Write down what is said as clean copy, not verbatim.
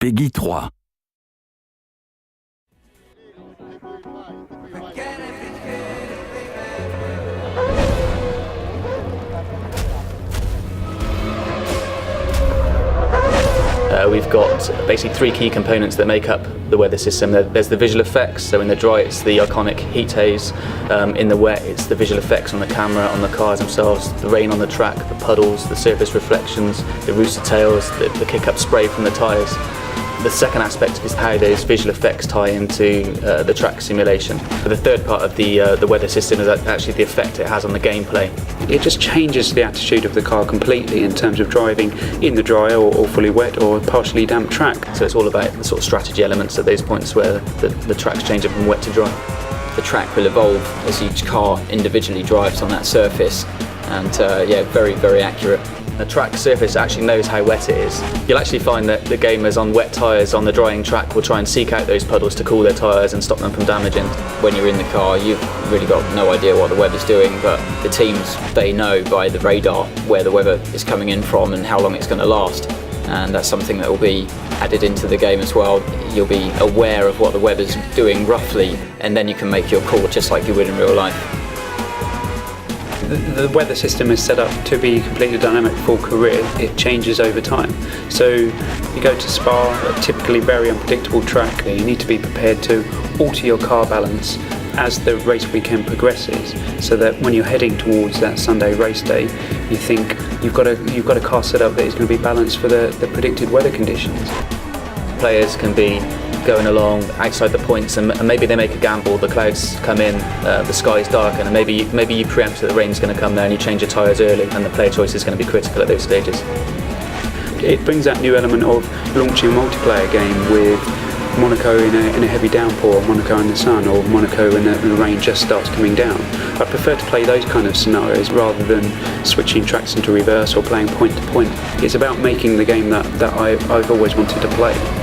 Peggy 3. We've got basically three key components that make up the weather system. There's the visual effects, so in the dry it's the iconic heat haze, in the wet it's the visual effects on the camera, on the cars themselves, the rain on the track, the puddles, the surface reflections, the rooster tails, the kick-up spray from the tyres. The second aspect is how those visual effects tie into the track simulation. The third part of the weather system is actually the effect it has on the gameplay. It just changes the attitude of the car completely in terms of driving in the dry or fully wet or partially damp track. So it's all about the sort of strategy elements at those points where the track's changing from wet to dry. The track will evolve as each car individually drives on that surface, and yeah, very, very accurate. The track surface actually knows how wet it is. You'll actually find that the gamers on wet tyres on the drying track will try and seek out those puddles to cool their tyres and stop them from damaging. When you're in the car, you've really got no idea what the weather's doing, but the teams, they know by the radar where the weather is coming in from and how long it's going to last. And that's something that will be added into the game as well. You'll be aware of what the weather's doing roughly, and then you can make your call just like you would in real life. The weather system is set up to be completely dynamic for career. It changes over time. So you go to Spa, a typically very unpredictable track. You need to be prepared to alter your car balance as the race weekend progresses, so that when you're heading towards that Sunday race day, you think you've got a car set up that is going to be balanced for the predicted weather conditions. Players can be going along outside the points and maybe they make a gamble, the clouds come in, the sky's dark, and maybe you preempt that the rain's going to come there and you change your tyres early, and the player choice is going to be critical at those stages. It brings that new element of launching a multiplayer game with Monaco in a heavy downpour, Monaco in the sun, or Monaco when the rain just starts coming down. I prefer to play those kind of scenarios rather than switching tracks into reverse or playing point to point. It's about making the game that I've always wanted to play.